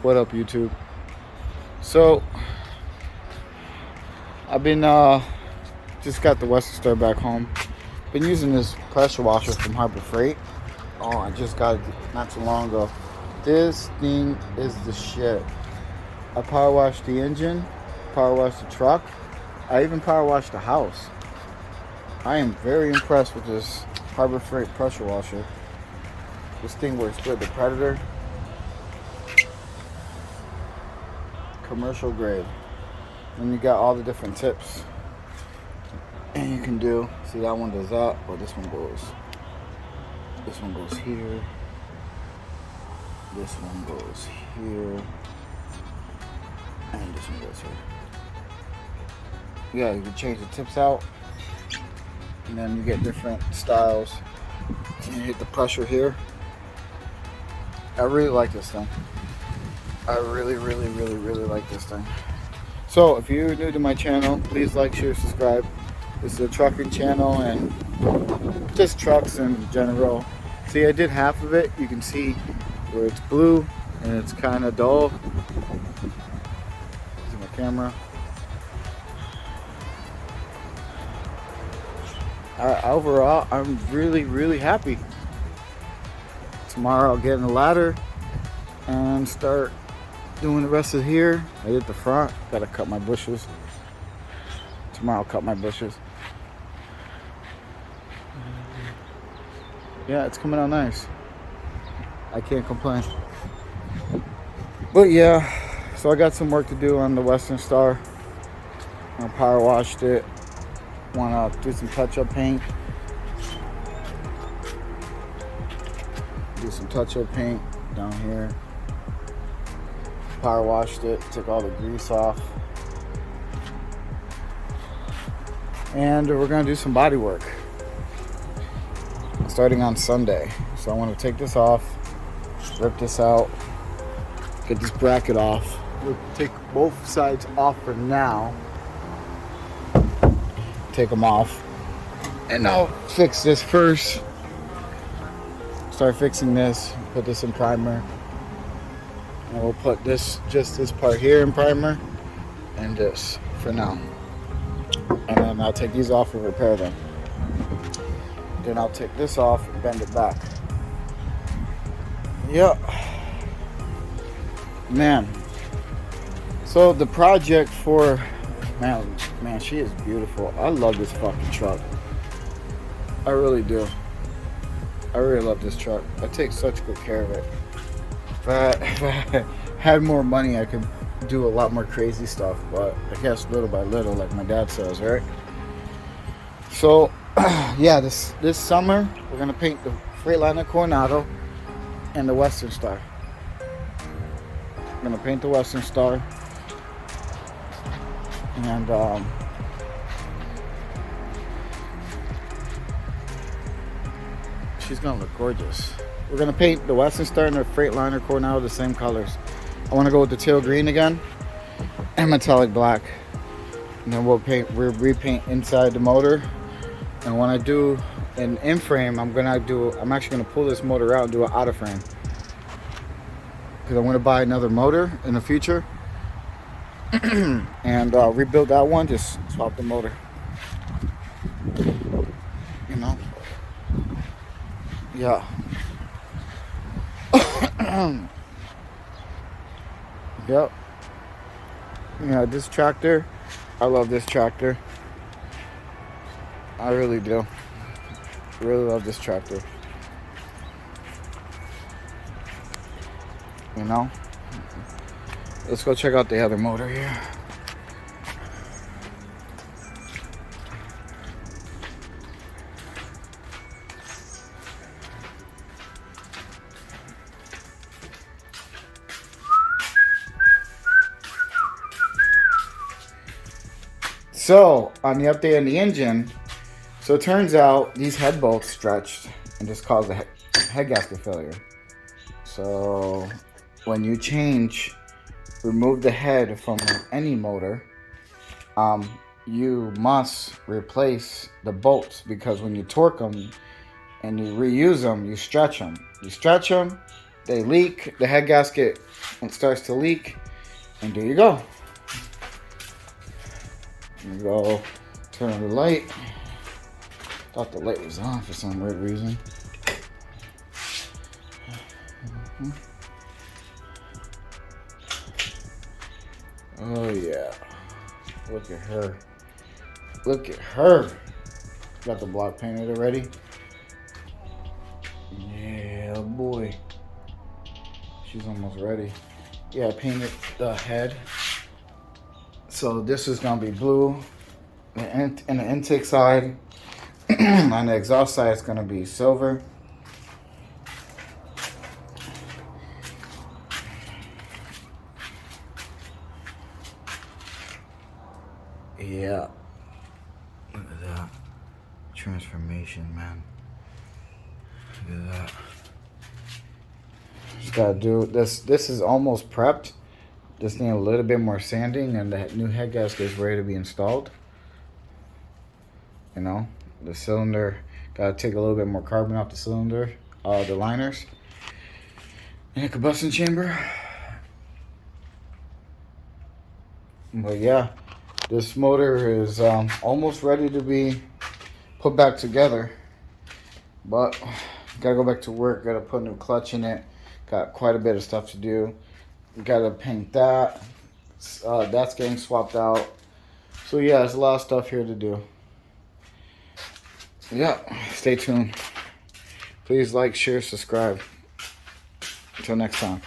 What up, YouTube? So I've been just got the Western Star back home. Been using this pressure washer from Harbor Freight. Oh, I just got it not too long ago. This thing is the shit. I power washed the engine, power washed the truck. I even power washed the house. I am very impressed with this Harbor Freight pressure washer. This thing works good. The Predator, commercial grade. And you got all the different tips. And you can do, see that one does that, or this one goes here. This one goes here. And this one goes here. Yeah, you can change the tips out. And then you get different styles. And you hit the pressure here. I really like this thing. I really like this thing. So if you're new to my channel, please like, share, subscribe. This is a trucking channel and just trucks in general. See, I did half of it. You can see where it's blue and it's kind of dull. See my camera. Overall, I'm really happy. Tomorrow I'll get in the ladder and start doing the rest of here. I did the front. Gotta cut my bushes. Tomorrow I'll cut my bushes. Yeah, it's coming out nice. I can't complain. But yeah, so I got some work to do on the Western Star. I power washed it. Wanna do some touch-up paint. Do some touch-up paint down here. Power washed it, took all the grease off. And we're gonna do some body work starting on Sunday. So I want to take this off, rip this out, get this bracket off. We'll take both sides off for now. Take them off. And I'll fix this first. Start fixing this, put this in primer. And we'll put this, just this part here in primer, and this for now. And then I'll take these off and repair them. Then I'll take this off and bend it back. Yep. Man. So the project for, man, she is beautiful. I love this fucking truck. I really do. I really love this truck. I take such good care of it. If I had more money, I could do a lot more crazy stuff, but I guess little by little, like my dad says, right? So yeah, this summer we're gonna paint the Freightliner Coronado and the Western Star. I'm gonna paint the Western Star, and she's gonna look gorgeous. We're gonna paint the Western Star and the Freightliner Coronado the same colors. I want to go with the teal green again and metallic black, and then we'll repaint inside the motor. And when I do an in-frame, I'm actually gonna pull this motor out and do an out of frame, because I want to buy another motor in the future and rebuild that one. Just swap the motor, you know. Yeah. Yep. Yeah, this tractor, I love this tractor. I really do. Really love this tractor. You know? Let's go check out the other motor here. So, on the update on the engine, so it turns out these head bolts stretched and just caused a head gasket failure. So, when you remove the head from any motor, you must replace the bolts, because when you torque them and you reuse them, you stretch them. You stretch them, they leak, the head gasket it starts to leak, and there you go. You go turn on the light. Thought the light was on for some weird reason. Oh yeah. Look at her. Look at her. Got the block painted already. Yeah, boy. She's almost ready. Yeah, I painted the head. So this is gonna be blue. And the intake side. On the exhaust side, it's gonna be silver. Yeah. Look at that. Transformation, man. Look at that. Just gotta do this. This is almost prepped. Just need a little bit more sanding, and the new head gasket is ready to be installed. You know, the cylinder, gotta take a little bit more carbon off the cylinder, the liners, and the combustion chamber. But yeah, this motor is almost ready to be put back together. But gotta go back to work, gotta put a new clutch in it. Got quite a bit of stuff to do. Gotta paint that. That's getting swapped out. So yeah, there's a lot of stuff here to do. Yeah, stay tuned. Please like, share, subscribe. Until next time.